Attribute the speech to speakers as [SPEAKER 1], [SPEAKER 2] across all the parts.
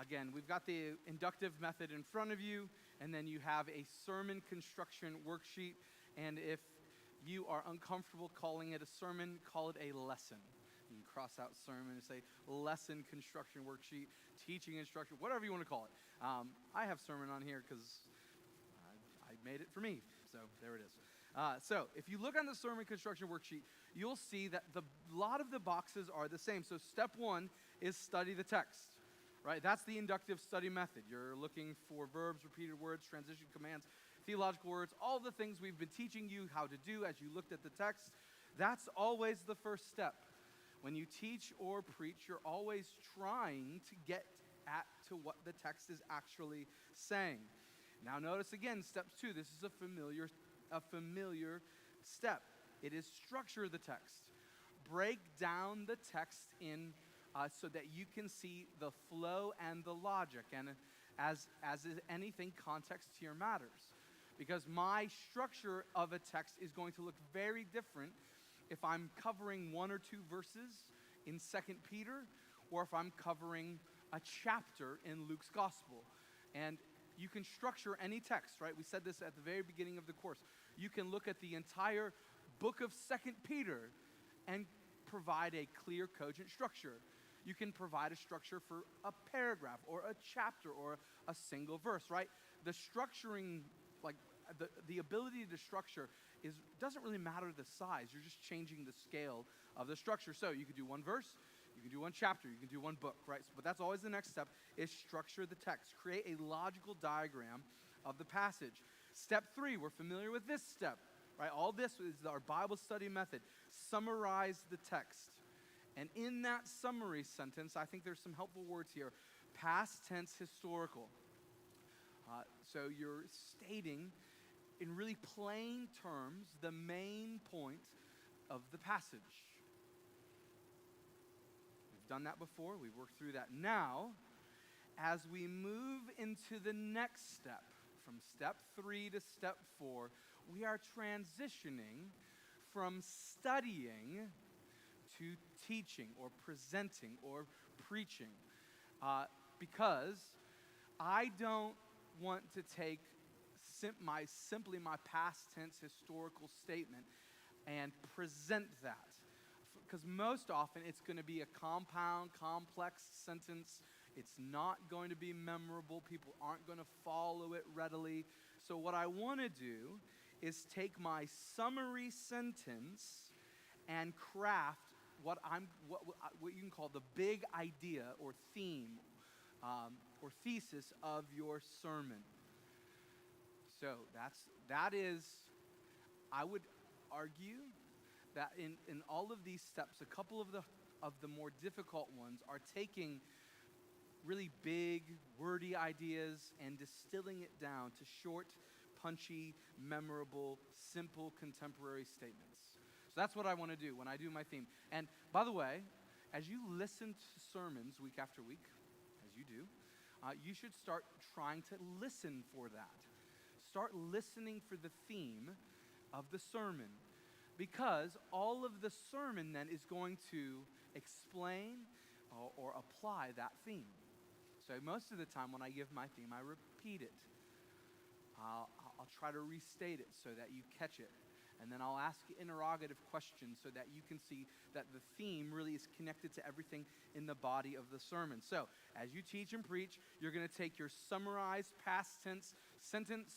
[SPEAKER 1] Again, we've got the inductive method in front of you, and then you have a sermon construction worksheet. And if you are uncomfortable calling it a sermon, call it a lesson. You can cross out sermon and say lesson construction worksheet, teaching instruction, whatever you want to call it. I have sermon on here because I made it for me, so there it is. So if you look on the sermon construction worksheet, you'll see that a lot of the boxes are the same. So step one is study the text, right? That's the inductive study method. You're looking for verbs, repeated words, transition commands, theological words, all the things we've been teaching you how to do as you looked at the text. That's always the first step. When you teach or preach, you're always trying to get to what the text is actually saying. Now notice again, step two, this is a familiar step. It is structure the text. Break down the text in so that you can see the flow and the logic. And as is anything, context here matters. Because my structure of a text is going to look very different if I'm covering one or two verses in 2 Peter, or if I'm covering a chapter in Luke's gospel. And you can structure any text, right? We said this at the very beginning of the course. You can look at the entire book of 2 Peter and provide a clear, cogent structure. You can provide a structure for a paragraph or a chapter or a single verse, right? The structuring, like the ability to structure doesn't really matter the size. You're just changing the scale of the structure. So you could do one verse, you can do one chapter, you can do one book, right? But that's always the next step, is structure the text. Create a logical diagram of the passage. Step three, we're familiar with this step, right? All this is our Bible study method. Summarize the text. And in that summary sentence, I think there's some helpful words here. Past tense historical. So you're stating in really plain terms the main point of the passage. We've done that before. We've worked through that. Now, as we move into the next step, from step 3 to step 4, we are transitioning from studying to teaching or presenting or preaching. Because I don't want to take simply my past tense historical statement and present that. Because most often it's going to be a compound, complex sentence. It's not going to be memorable. People aren't going to follow it readily. So what I want to do is take my summary sentence and craft what you can call the big idea or theme or thesis of your sermon. So that is, I would argue that in all of these steps, a couple of the more difficult ones are taking really big, wordy ideas and distilling it down to short, punchy, memorable, simple, contemporary statements. So that's what I want to do when I do my theme. And by the way, as you listen to sermons week after week, as you do, you should start trying to listen for that. Start listening for the theme of the sermon. Because all of the sermon then is going to explain or apply that theme. So most of the time when I give my theme, I repeat it. I'll try to restate it so that you catch it. And then I'll ask interrogative questions so that you can see that the theme really is connected to everything in the body of the sermon. So as you teach and preach, you're going to take your summarized past tense sentence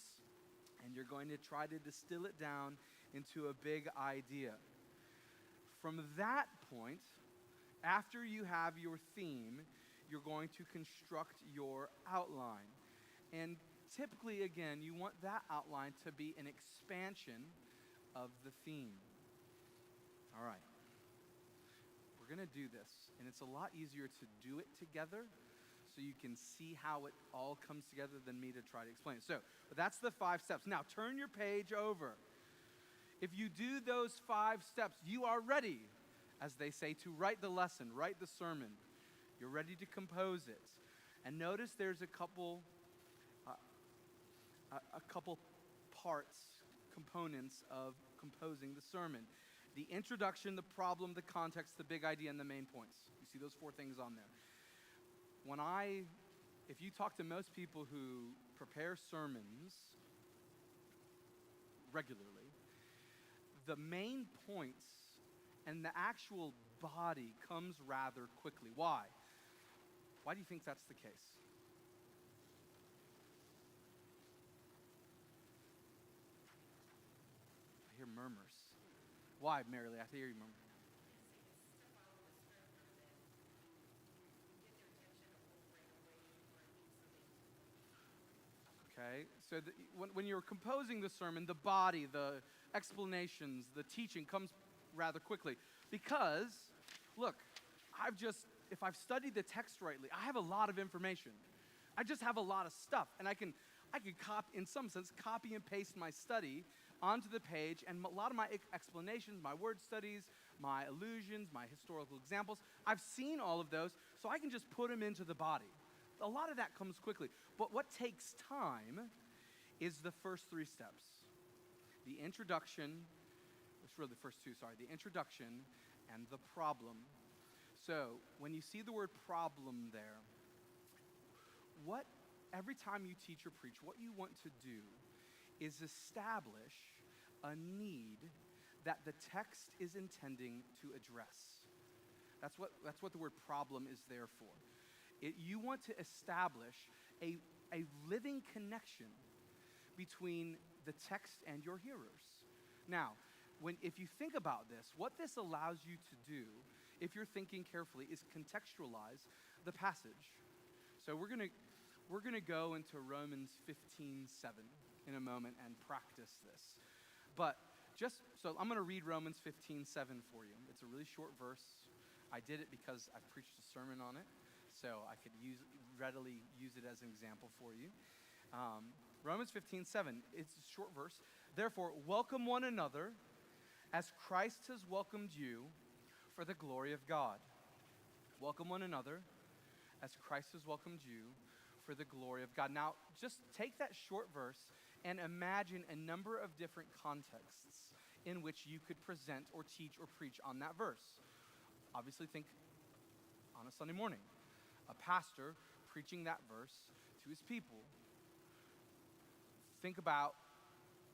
[SPEAKER 1] and you're going to try to distill it down into a big idea. From that point, after you have your theme, you're going to construct your outline. And typically, again, you want that outline to be an expansion of the theme. All right. We're going to do this, and it's a lot easier to do it together so you can see how it all comes together than me to try to explain it. So, but that's the 5 steps. Now, turn your page over. If you do those 5 steps, you are ready, as they say, to write the lesson, write the sermon. You're ready to compose it. And notice there's a couple parts, components of composing the sermon. The introduction, the problem, the context, the big idea, and the main points. You see those 4 things on there. if you talk to most people who prepare sermons regularly, the main points and the actual body comes rather quickly. Why? Why do you think that's the case? I hear murmurs. Why, Mary Lee? I hear you murmur. Okay, so when you're composing the sermon, the body, the explanations, the teaching comes rather quickly. Because, look, if I've studied the text rightly, I have a lot of information. I just have a lot of stuff, and I can in some sense, copy and paste my study onto the page, and a lot of my explanations, my word studies, my allusions, my historical examples, I've seen all of those, so I can just put them into the body. A lot of that comes quickly. But what takes time is the first three steps. The introduction, it's really the first two, sorry, the introduction and the problem. So when you see the word problem there, every time you teach or preach, what you want to do is establish a need that the text is intending to address. That's what the word problem is there for. You want to establish a living connection between the text and your hearers. Now, if you think about this, what this allows you to do, if you're thinking carefully, is contextualize the passage. So we're gonna go into Romans 15:7 in a moment and practice this. But so I'm gonna read Romans 15:7 for you. It's a really short verse. I did it because I preached a sermon on it, so I could readily use it as an example for you. Romans 15:7, it's a short verse. Therefore, welcome one another as Christ has welcomed you for the glory of God. Welcome one another as Christ has welcomed you for the glory of God. Now, just take that short verse and imagine a number of different contexts in which you could present or teach or preach on that verse. Obviously, think on a Sunday morning. A pastor preaching that verse to his people. Think about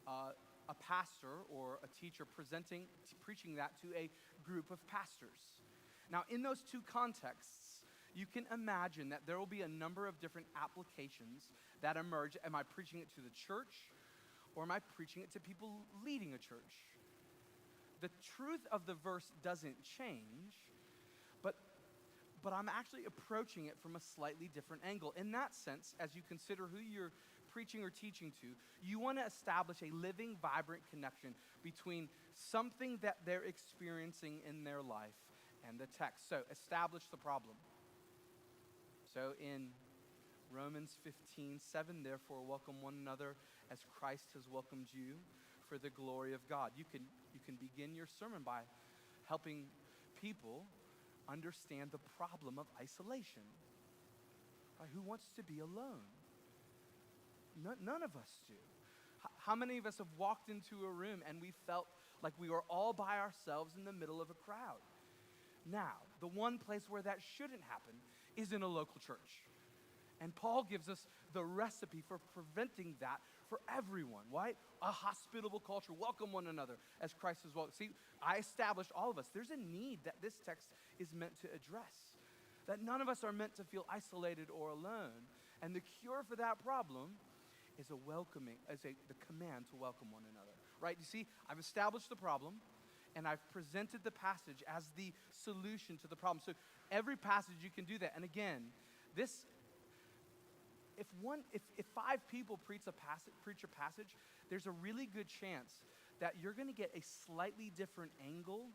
[SPEAKER 1] a pastor or a teacher preaching that to a group of pastors. Now, in those two contexts, you can imagine that there will be a number of different applications that emerge. Am I preaching it to the church, or am I preaching it to people leading a church? The truth of the verse doesn't change, but I'm actually approaching it from a slightly different angle. In that sense, as you consider who you're preaching or teaching to, you want to establish a living, vibrant connection between something that they're experiencing in their life and the text. So, establish the problem. So in Romans 15:7, therefore welcome one another as Christ has welcomed you for the glory of God. You can begin your sermon by helping people understand the problem of isolation. Right? Who wants to be alone? None of us do. How many of us have walked into a room and we felt like we were all by ourselves in the middle of a crowd? Now, the one place where that shouldn't happen is in a local church. And Paul gives us the recipe for preventing that for everyone, right? A hospitable culture, welcome one another as Christ is welcome. See, I established all of us. There's a need that this text is meant to address, that none of us are meant to feel isolated or alone. And the cure for that problem is the command to welcome one another, right? You see, I've established the problem, and I've presented the passage as the solution to the problem. So every passage you can do that. And again, if 5 people preach a passage, there's a really good chance that you're going to get a slightly different angle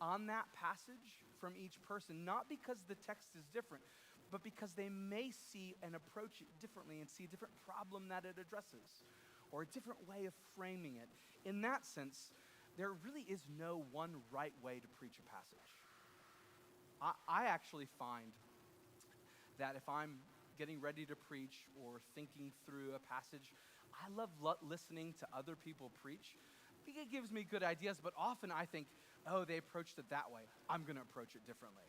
[SPEAKER 1] on that passage from each person, not because the text is different, but because they may see and approach it differently and see a different problem that it addresses, or a different way of framing it. In that sense, there really is no one right way to preach a passage. I actually find that if I'm getting ready to preach or thinking through a passage, I love listening to other people preach. I think it gives me good ideas, but often I think, oh, they approached it that way. I'm going to approach it differently.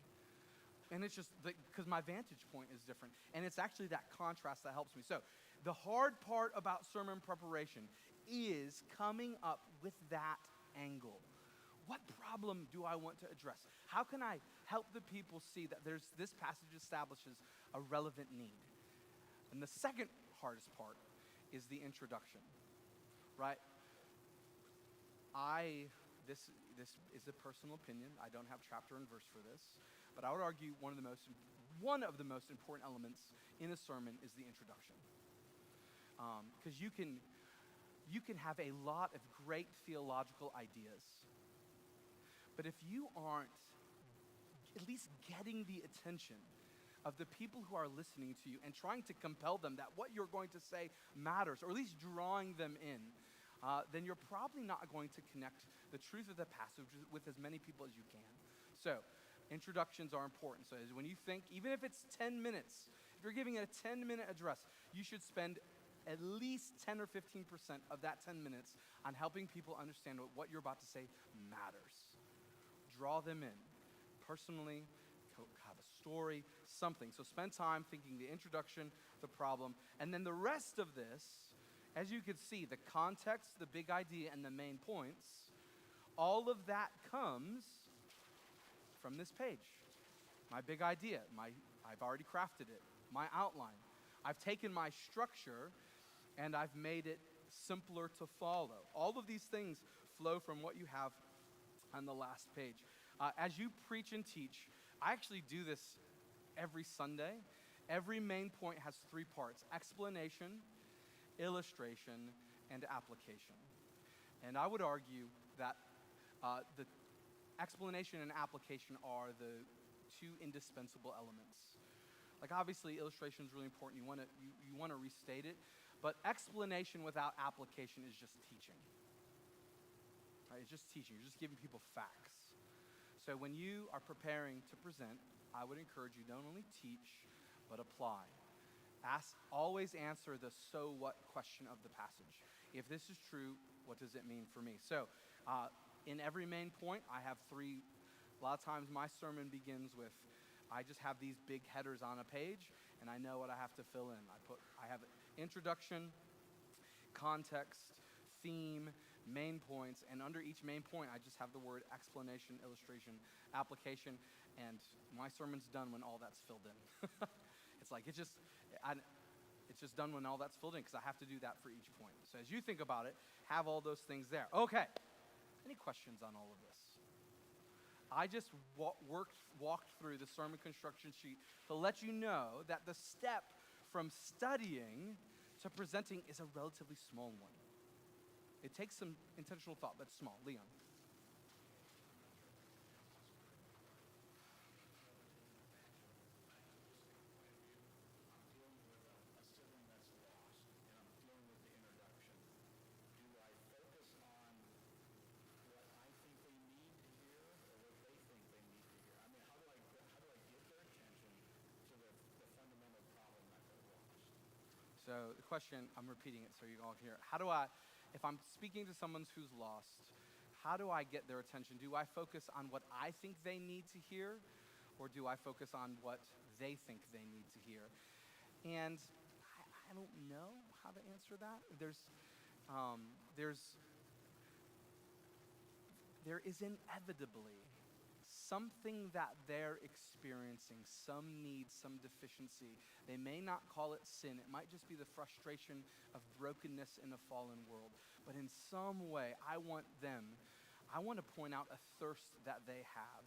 [SPEAKER 1] And it's just because my vantage point is different. And it's actually that contrast that helps me. So the hard part about sermon preparation is coming up with that angle. What problem do I want to address? How can I help the people see that this passage establishes a relevant need? And the second hardest part is the introduction, right? This is a personal opinion. I don't have chapter and verse for this, but I would argue one of the most important elements in a sermon is the introduction, because you can have a lot of great theological ideas, but if you aren't at least getting the attention of the people who are listening to you and trying to compel them that what you're going to say matters, or at least drawing them in, then you're probably not going to connect the truth of the passage with as many people as you can. So, introductions are important. So when you think, even if it's 10 minutes, if you're giving a 10-minute address, you should spend at least 10 or 15% of that 10 minutes on helping people understand what you're about to say matters. Draw them in. Personally, have a story, something. So spend time thinking the introduction, the problem, and then the rest of this, as you can see, the context, the big idea, and the main points, all of that comes from this page. My big idea, I've already crafted it, my outline. I've taken my structure and I've made it simpler to follow. All of these things flow from what you have on the last page. As you preach and teach, I actually do this every Sunday. Every main point has 3 parts: explanation, illustration, and application. And I would argue that the explanation and application are the 2 indispensable elements. Like, obviously, illustration is really important. You want to restate it, but explanation without application is just teaching. Right? It's just teaching. You're just giving people facts. So when you are preparing to present, I would encourage you don't only teach, but apply. Always answer the so what question of the passage. If this is true, what does it mean for me? So in every main point, I have 3. A lot of times my sermon begins with, I just have these big headers on a page, and I know what I have to fill in. I have introduction, context, theme, main points, and under each main point, I just have the word explanation, illustration, application, and my sermon's done when all that's filled in. It's just done when all that's filled in, because I have to do that for each point. So as you think about it, have all those things there. Okay, any questions on all of this? I just walked through the sermon construction sheet to let you know that the step from studying to presenting is a relatively small one. It takes some intentional thought, but small. Leon. So the question, I'm repeating it so you all hear. If I'm speaking to someone who's lost, how do I get their attention? Do I focus on what I think they need to hear, or do I focus on what they think they need to hear? And I don't know how to answer that. There is inevitably something that they're experiencing, some need, some deficiency. They may not call it sin. It might just be the frustration of brokenness in a fallen world. But in some way, I want to point out a thirst that they have,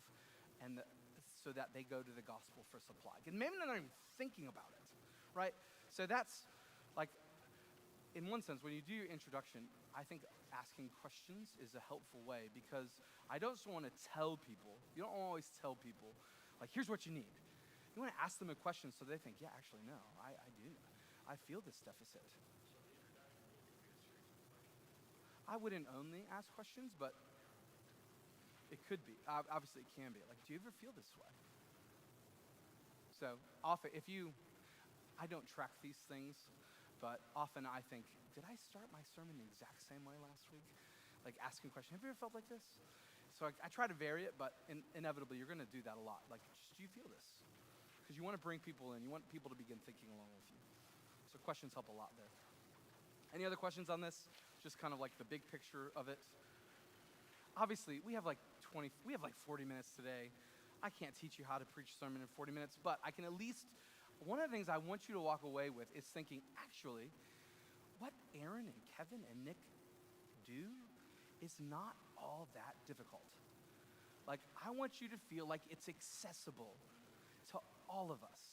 [SPEAKER 1] so that they go to the gospel for supply. And maybe they're not even thinking about it, right? So that's, like, in one sense, when you do your introduction, I think asking questions is a helpful way, because I don't just want to tell people. You don't always tell people, like, here's what you need. You want to ask them a question so they think, yeah, actually, no, I do. I feel this deficit. I wouldn't only ask questions, but it could be. Obviously, it can be. Like, do you ever feel this way? So often, I don't track these things, but often I think, did I start my sermon the exact same way last week? Like, asking questions. Have you ever felt like this? So I try to vary it, but inevitably you're going to do that a lot. Like, do you feel this? because you want to bring people in. You want people to begin thinking along with you. So questions help a lot there. Any other questions on this? Just kind of like the big picture of it. Obviously, we have like 40 minutes today. I can't teach you how to preach a sermon in 40 minutes, but I can at least, one of the things I want you to walk away with is thinking, actually, what Aaron and Kevin and Nick do is not all that difficult. Like, I want you to feel like it's accessible to all of us.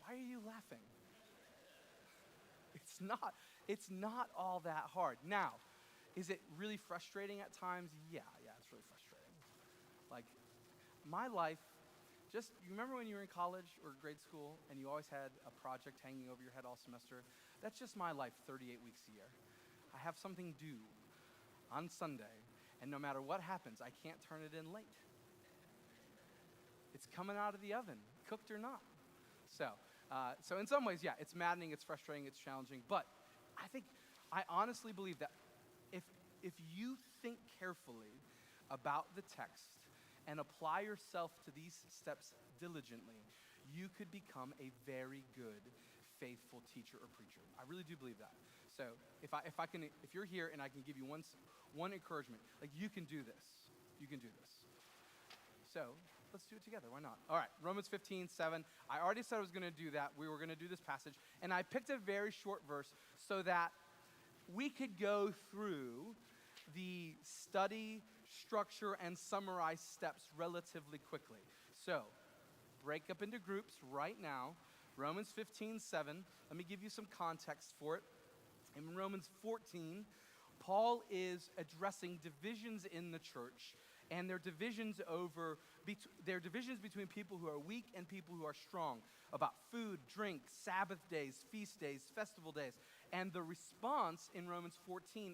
[SPEAKER 1] Why are you laughing? It's not all that hard. Now, is it really frustrating at times? Yeah, it's really frustrating. Like, my life, you remember when you were in college or grade school and you always had a project hanging over your head all semester? That's just my life 38 weeks a year. I have something due on Sunday, and no matter what happens, I can't turn it in late. It's coming out of the oven, cooked or not. So in some ways, yeah, it's maddening, it's frustrating, it's challenging, but I honestly believe that if you think carefully about the text and apply yourself to these steps diligently, you could become a very good, faithful teacher or preacher. I really do believe that. So if you're here and I can give you one encouragement, like you can do this. You can do this. So let's do it together. Why not? All right, Romans 15:7. I already said I was going to do that. We were going to do this passage. And I picked a very short verse so that we could go through the study, structure, and summarize steps relatively quickly. So break up into groups right now. Romans 15:7. Let me give you some context for it. In Romans 14, Paul is addressing divisions in the church, and they're divisions between people who are weak and people who are strong, about food, drink, Sabbath days, feast days, festival days. And the response in Romans 14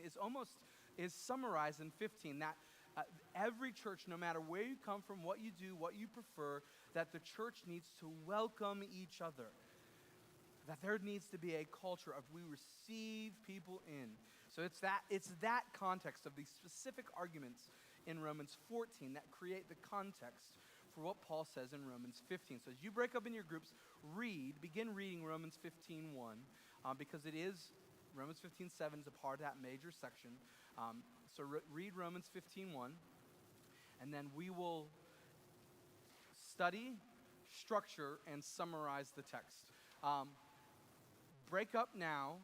[SPEAKER 1] is summarized in 15, that every church, no matter where you come from, what you do, what you prefer, that the church needs to welcome each other. That there needs to be a culture of we receive people in. So it's that context of these specific arguments in Romans 14 that create the context for what Paul says in Romans 15. So as you break up in your groups, begin reading Romans 15:1, because Romans 15:7 is a part of that major section. So read Romans 15:1, and then we will study, structure, and summarize the text. Break up now.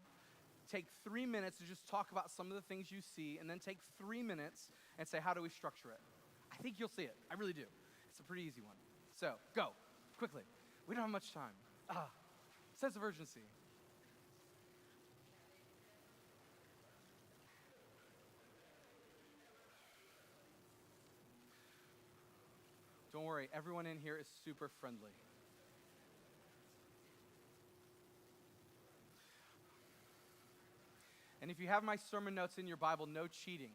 [SPEAKER 1] Take 3 minutes to just talk about some of the things you see, and then take 3 minutes and say, how do we structure it? I think you'll see it. I really do. It's a pretty easy one. So, go, quickly. We don't have much time. Sense of urgency. Don't worry, everyone in here is super friendly. And if you have my sermon notes in your Bible, no cheating.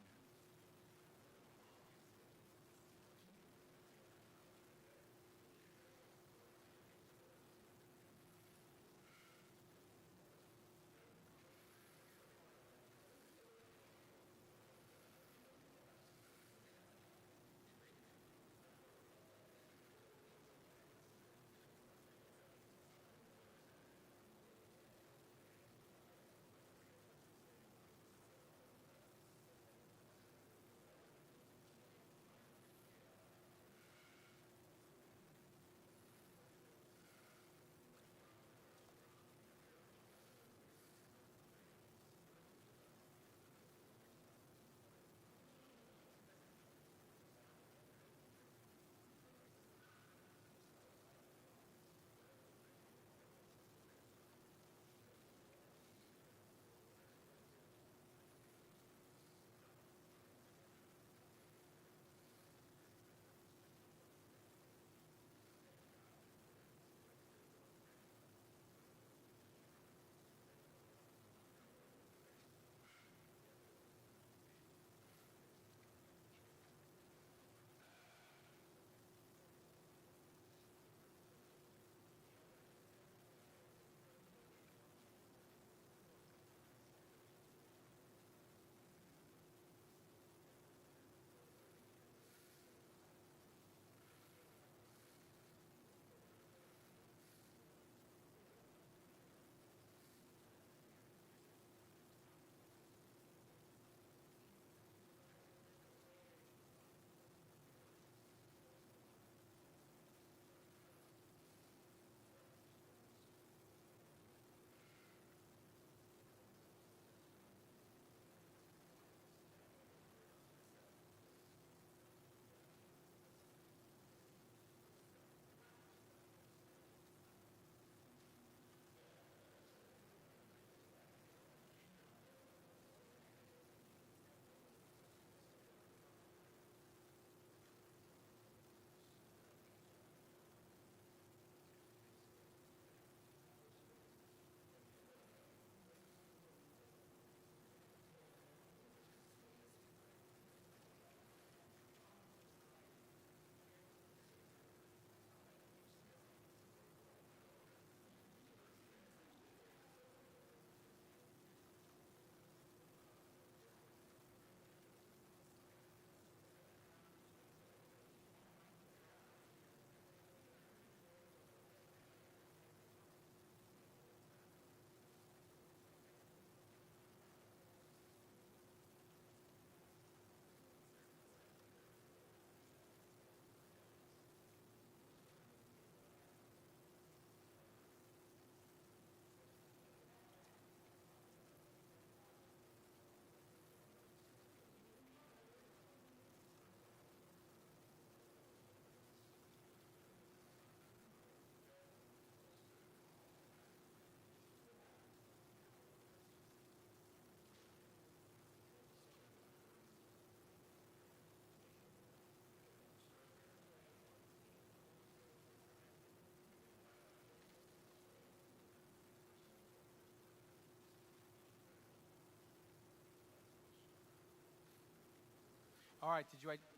[SPEAKER 1] All right,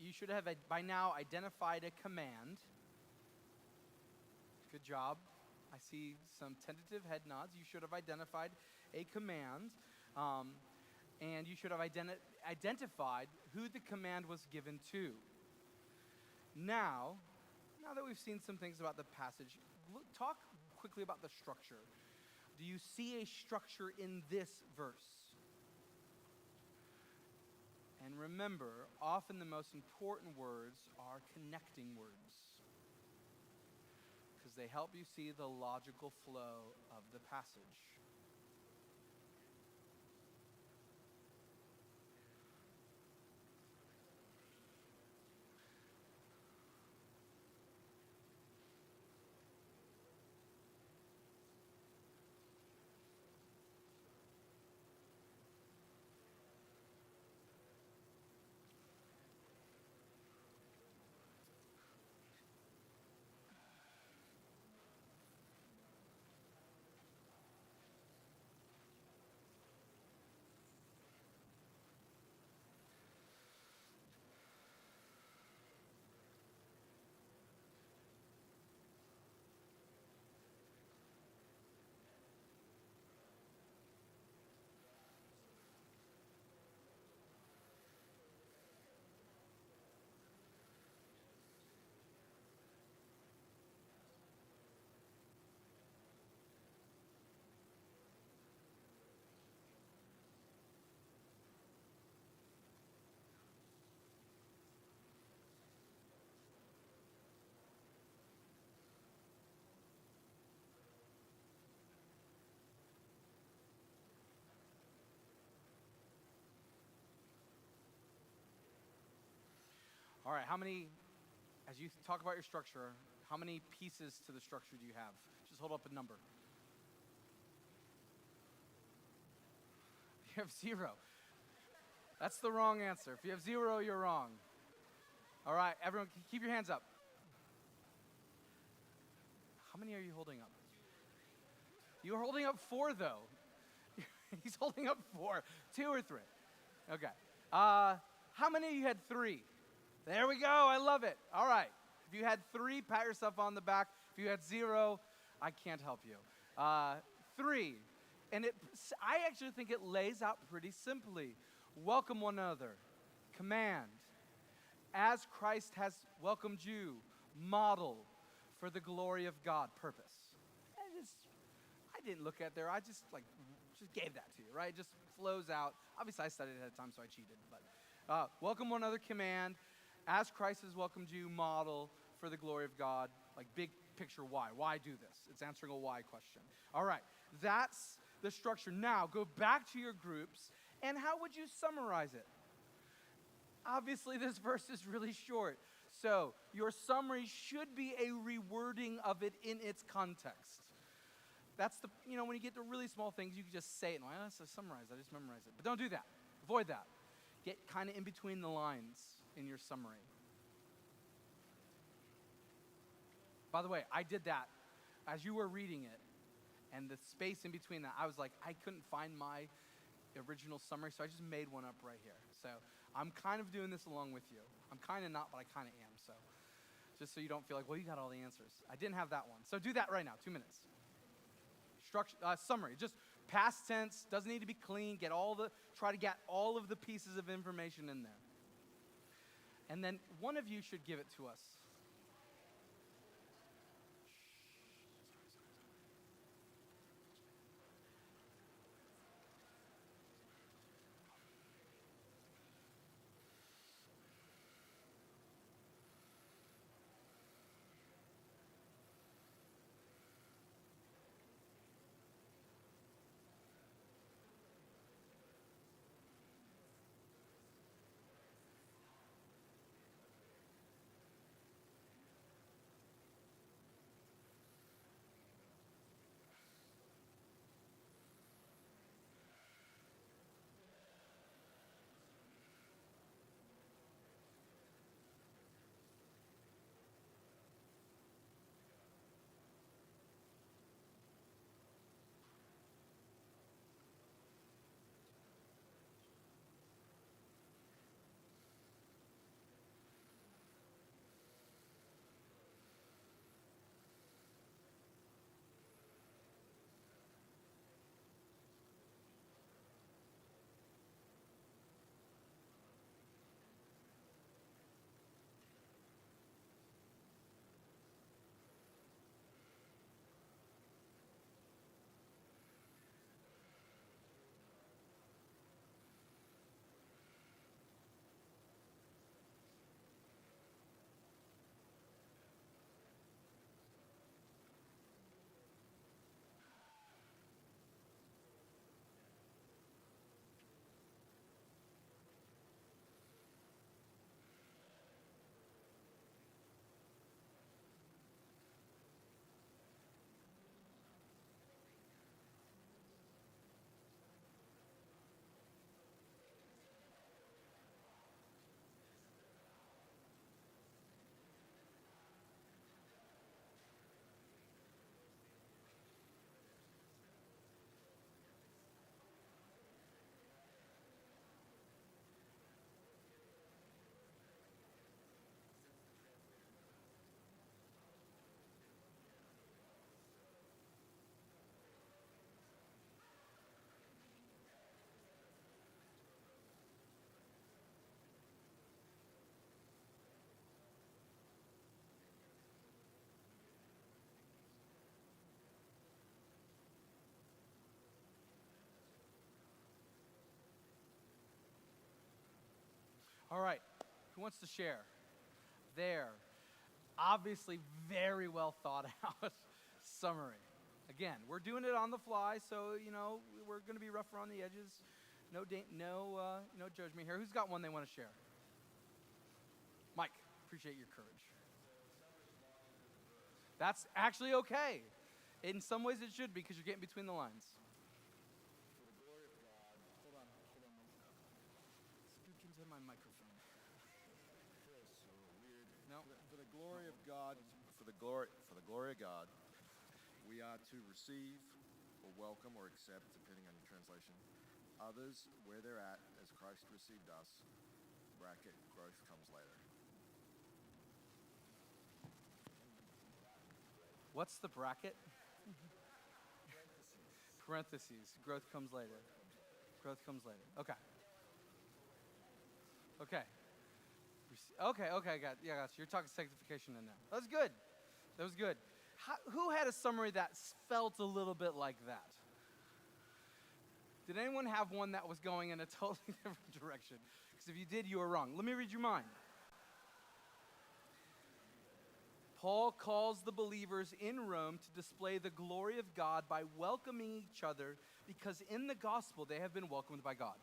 [SPEAKER 1] you should have by now identified a command. Good job. I see some tentative head nods. You should have identified a command, and you should have identified who the command was given to. Now that we've seen some things about the passage, talk quickly about the structure. Do you see a structure in this verse? And remember, often the most important words are connecting words, because they help you see the logical flow of the passage. All right, as you talk about your structure, how many pieces to the structure do you have? Just hold up a number. You have 0. That's the wrong answer. If you have 0, you're wrong. All right, everyone, keep your hands up. How many are you holding up? You're holding up 4, though. He's holding up 4. 2 or 3. Okay. How many of you had 3? There we go. I love it. All right. If you had 3, pat yourself on the back. If you had 0, I can't help you. 3. And I actually think it lays out pretty simply. Welcome one another. Command. As Christ has welcomed you. Model for the glory of God. Purpose. I didn't look at there. I just gave that to you, right? It just flows out. Obviously, I studied ahead of time, so I cheated. But welcome one another. Command. As Christ has welcomed you, model for the glory of God. Like big picture why. Why do this? It's answering a why question. All right, that's the structure. Now, go back to your groups, and how would you summarize it? Obviously, this verse is really short. So, your summary should be a rewording of it in its context. That's when you get to really small things, you can just say it. And I summarize, I just memorize it. But don't do that. Avoid that. Get kind of in between the lines in your summary. By the way, I did that as you were reading it, and the space in between that, I was like, I couldn't find my original summary, so I just made one up right here. So I'm kind of doing this along with you. I'm kind of not, but I kind of am. So just so you don't feel like, well, you got all the answers. I didn't have that one. So do that right now, 2 minutes. Summary, just past tense, doesn't need to be clean. Try to get all of the pieces of information in there. And then one of you should give it to us. All right, who wants to share? There. Obviously, very well thought out summary. Again, we're doing it on the fly, so we're going to be rough around the edges. No judgment here. Who's got one they want to share? Mike, appreciate your courage. That's actually okay. In some ways, it should be because you're getting between the lines.
[SPEAKER 2] For the glory of God.
[SPEAKER 1] Hold on. Speak into my microphone.
[SPEAKER 2] Feels so weird.
[SPEAKER 1] No.
[SPEAKER 2] For the glory of God, for the glory of God, we are to receive or welcome or accept, depending on your translation, others where they're at as Christ received us. Bracket, growth comes later.
[SPEAKER 1] What's the bracket? Parentheses. Growth comes later. Growth comes later. Okay. Okay. Got you. You're talking sanctification in there. That was good. Who had a summary that felt a little bit like that? Did anyone have one that was going in a totally different direction? Because if you did, you were wrong. Let me read you mine. Paul calls the believers in Rome to display the glory of God by welcoming each other because in the gospel they have been welcomed by God.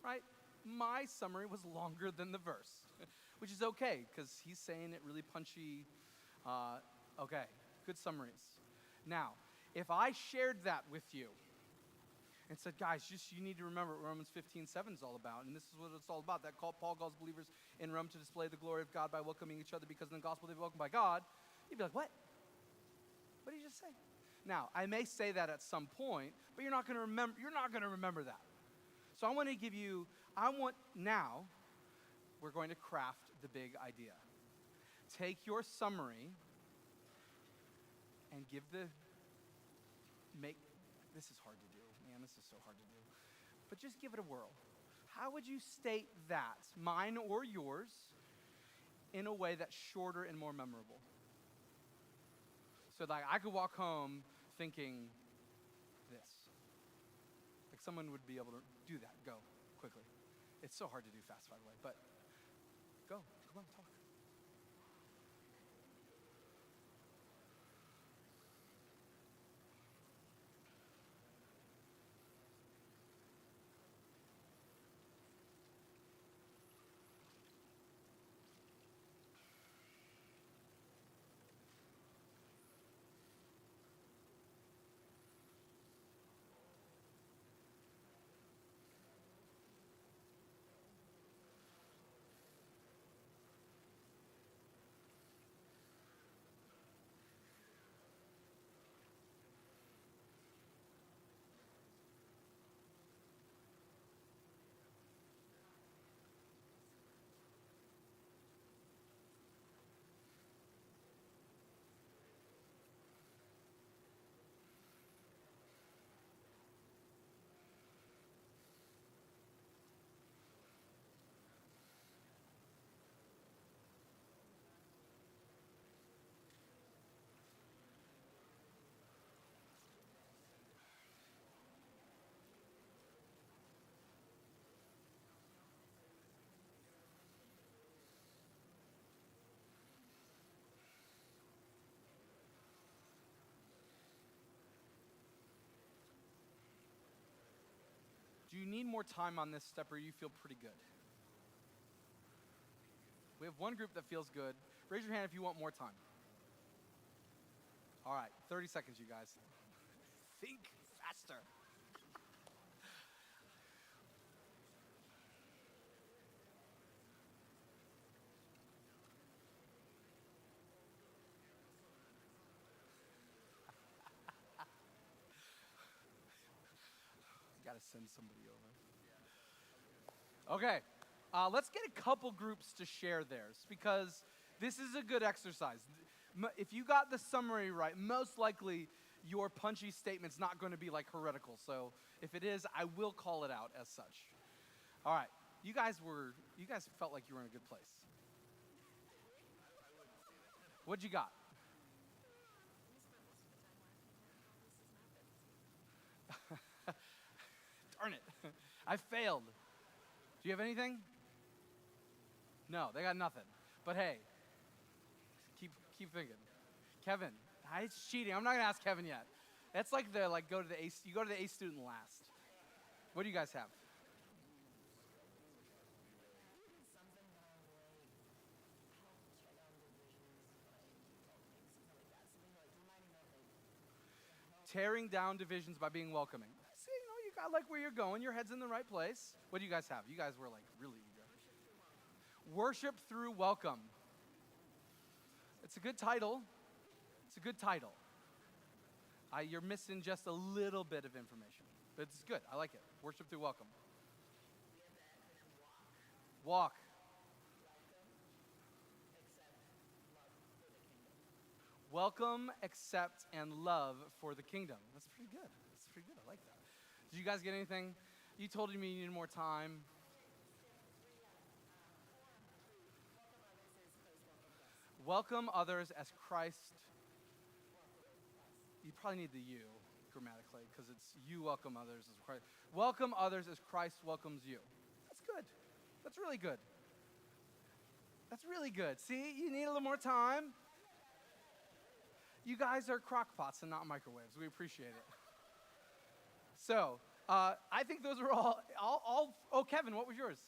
[SPEAKER 1] Right? My summary was longer than the verse, which is okay because he's saying it really punchy. Okay, good summaries. Now, if I shared that with you and said, guys, you need to remember what Romans 15:7 is all about, and this is what it's all about, that Paul calls believers in Rome to display the glory of God by welcoming each other because in the gospel they're welcomed by God, you'd be like, what? What did you just say? Now, I may say that at some point, but you're not going to remember that. So now, we're going to craft the big idea. Take your summary and this is hard to do. Man, this is so hard to do. But just give it a whirl. How would you state that, mine or yours, in a way that's shorter and more memorable? So like I could walk home thinking this. Like someone would be able to do that. Go, quickly. It's so hard to do fast, by the way, but go. Come on, talk. Do you need more time on this step or you feel pretty good? We have one group that feels good. Raise your hand if you want more time. All right, 30 seconds, you guys. Think faster. Got to send somebody over. Okay, let's get a couple groups to share theirs because this is a good exercise. If you got the summary right, most likely your punchy statement's not going to be like heretical. So if it is, I will call it out as such. All right, you guys felt like you were in a good place. What'd you got? Darn it. I failed. Do you have anything? No, they got nothing. But hey, keep thinking. Kevin, it's cheating. I'm not gonna ask Kevin yet. That's like go to the A. You go to the A student last. What do you guys have? Tearing down divisions by being welcoming. See, you got like where you're going. Your head's in the right place. What do you guys have? You guys were like really eager. Worship through welcome. It's a good title. It's a good title. You're missing just a little bit of information, but it's good. I like it. Worship through welcome. Walk. Welcome, accept, and love for the kingdom. That's pretty good. That's pretty good. I like that. Did you guys get anything? You told me you needed more time. Welcome others as Christ. You probably need the you grammatically because it's you welcome others as Christ. Welcome others as Christ welcomes you. That's good. That's really good. That's really good. See, you need a little more time. You guys are crock pots and not microwaves. We appreciate it. So, I think those are all. Oh, Kevin, what was yours?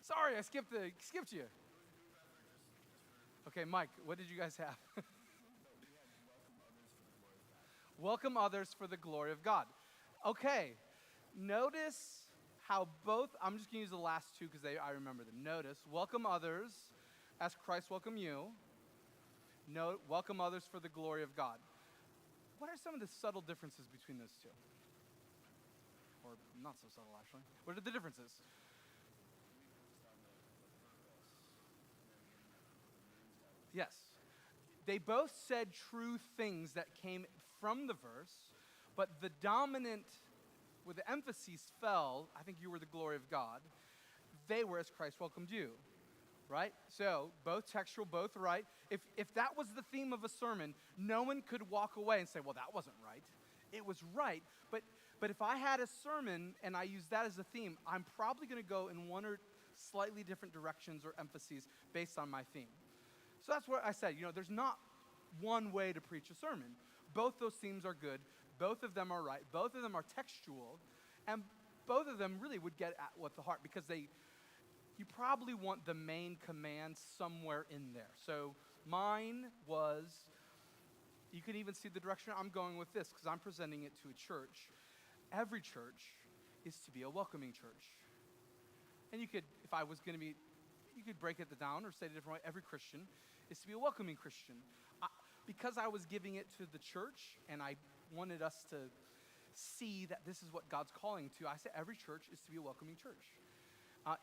[SPEAKER 1] Sorry, I skipped you. Okay, Mike, what did you guys have? Welcome others for the glory of God. Okay, notice how both. I'm just gonna use the last two because I remember them. Notice, welcome others as Christ welcomed you. Welcome others for the glory of God. What are some of the subtle differences between those two? Or not so subtle, actually. What are the differences? Yes. They both said true things that came from the verse, but the dominant, where the emphasis fell, I think you were the glory of God, they were as Christ welcomed you. Right? So, both textual, both right. If that was the theme of a sermon, no one could walk away and say, well, that wasn't right. It was right, but if I had a sermon and I used that as a theme, I'm probably going to go in one or slightly different directions or emphases based on my theme. So that's what I said. There's not one way to preach a sermon. Both those themes are good. Both of them are right. Both of them are textual. And both of them really would get at what the heart, because you probably want the main command somewhere in there. So mine was, you can even see the direction I'm going with this because I'm presenting it to a church. Every church is to be a welcoming church. And you could, if I was going to be, you could break it down or say it a different way. Every Christian is to be a welcoming Christian. Because I was giving it to the church and I wanted us to see that this is what God's calling to, I said every church is to be a welcoming church.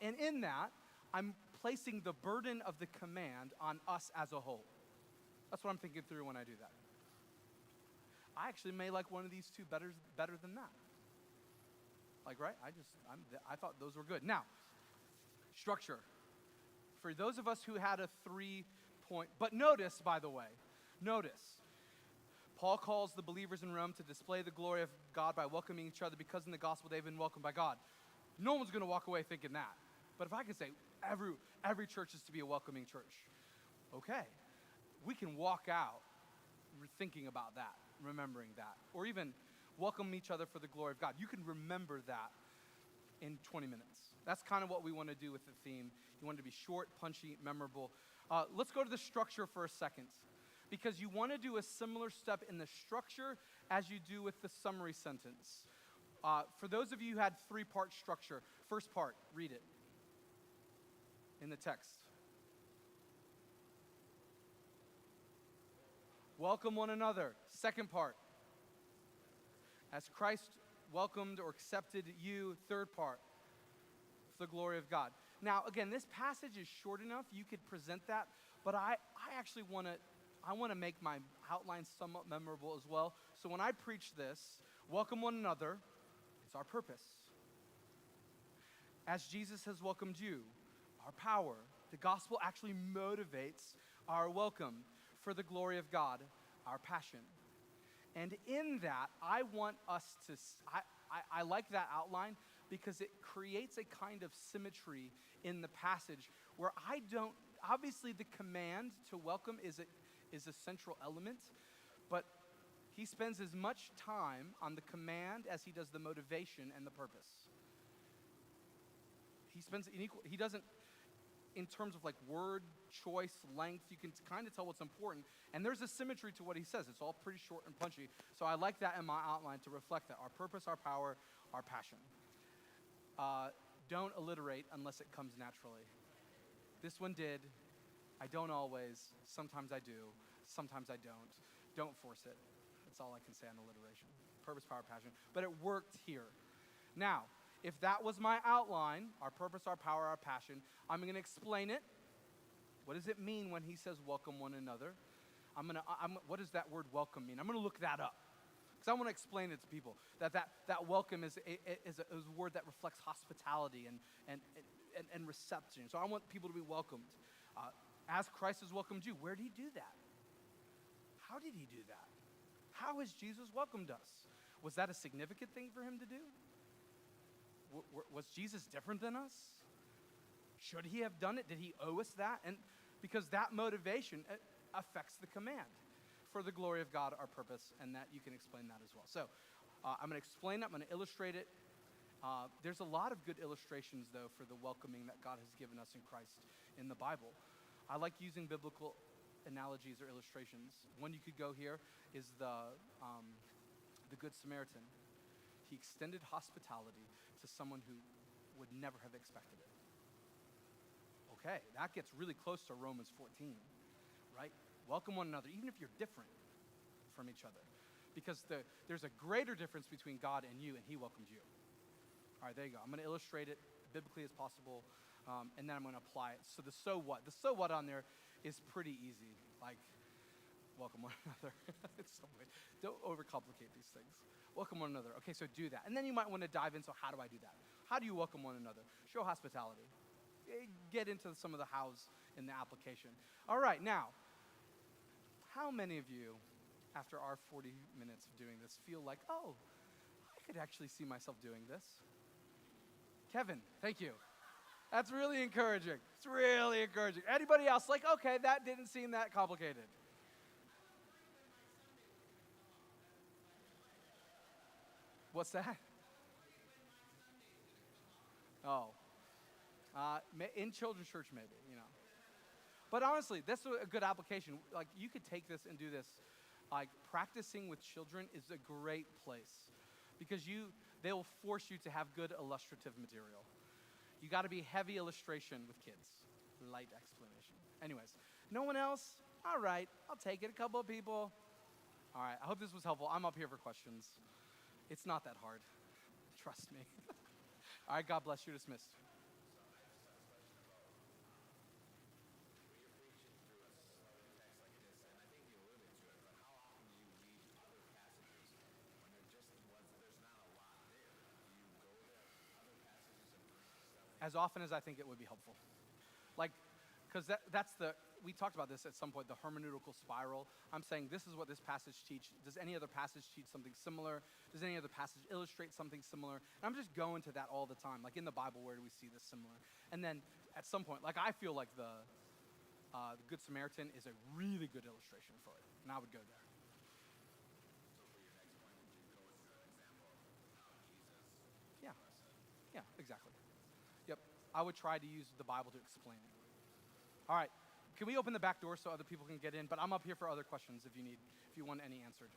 [SPEAKER 1] And in that, I'm placing the burden of the command on us as a whole. That's what I'm thinking through when I do that. I actually may like one of these two better than that. Like, right? I thought those were good. Now, structure. For those of us who had a 3-point, but notice, by the way, Paul calls the believers in Rome to display the glory of God by welcoming each other because in the gospel they've been welcomed by God. No one's going to walk away thinking that. But if I can say every church is to be a welcoming church, okay, we can walk out thinking about that, remembering that, or even welcome each other for the glory of God. You can remember that in 20 minutes. That's kind of what we want to do with the theme. You want it to be short, punchy, memorable. Let's go to the structure for a second, because you want to do a similar step in the structure as you do with the summary sentence. For those of you who had 3-part structure, first part, read it in the text. Welcome one another. Second part, as Christ welcomed or accepted you. Third part, for the glory of God. Now, again, this passage is short enough. You could present that, but I actually want to make my outline somewhat memorable as well. So when I preach this, welcome one another, it's our purpose. As Jesus has welcomed you, our power. The gospel actually motivates our welcome. For the glory of God, our passion. And in that, I want us to, I like that outline because it creates a kind of symmetry in the passage where I don't, obviously the command to welcome is a central element, but he spends as much time on the command as he does the motivation and the purpose. He doesn't, in terms of like word choice, length, you can kind of tell what's important. And there's a symmetry to what he says. It's all pretty short and punchy. So I like that in my outline to reflect that. Our purpose, our power, our passion. Don't alliterate unless it comes naturally. This one did. I don't always. Sometimes I do. Sometimes I don't. Don't force it. That's all I can say on alliteration. Purpose, power, passion. But it worked here. Now, if that was my outline, our purpose, our power, our passion, I'm going to explain it. What does it mean when he says welcome one another? What does that word welcome mean? I'm going to look that up because I want to explain it to people. That welcome is a word that reflects hospitality and reception. So I want people to be welcomed. As Christ has welcomed you, where did he do that? How did he do that? How has Jesus welcomed us? Was that a significant thing for him to do? Was Jesus different than us? Should he have done it? Did he owe us that? And because that motivation affects the command for the glory of God, our purpose, and that you can explain that as well. So I'm going to explain it. I'm going to illustrate it. There's a lot of good illustrations, though, for the welcoming that God has given us in Christ in the Bible. I like using biblical analogies or illustrations. One you could go here is the Good Samaritan. He extended hospitality to someone who would never have expected it. Okay, that gets really close to Romans 14, right? Welcome one another, even if you're different from each other. Because there's a greater difference between God and you, and he welcomes you. All right, there you go. I'm going to illustrate it biblically as possible, and then I'm going to apply it. So the so what on there is pretty easy. Like, welcome one another. It's so weird. Don't overcomplicate these things. Welcome one another. Okay, so do that. And then you might want to dive in, so how do I do that? How do you welcome one another? Show hospitality. Get into some of the hows in the application. All right, now, how many of you, after our 40 minutes of doing this, feel like, oh, I could actually see myself doing this? Kevin, thank you. That's really encouraging. It's really encouraging. Anybody else like, okay, that didn't seem that complicated? What's that? Oh. In children's church, maybe, you know. But honestly, that's a good application. Like, you could take this and do this. Like, practicing with children is a great place because they will force you to have good illustrative material. You got to be heavy illustration with kids, light explanation. Anyways, no one else? All right, I'll take it. A couple of people. All right, I hope this was helpful. I'm up here for questions. It's not that hard. Trust me. All right, God bless you. Dismissed. As often as I think it would be helpful. Like, because we talked about this at some point, the hermeneutical spiral. I'm saying this is what this passage teaches. Does any other passage teach something similar? Does any other passage illustrate something similar? And I'm just going to that all the time. Like in the Bible, where do we see this similar? And then at some point, like I feel like the Good Samaritan is a really good illustration for it. And I would go there. Yeah. Yeah, exactly. Yep. I would try to use the Bible to explain it. All right. Can we open the back door so other people can get in? But I'm up here for other questions if you want any answered.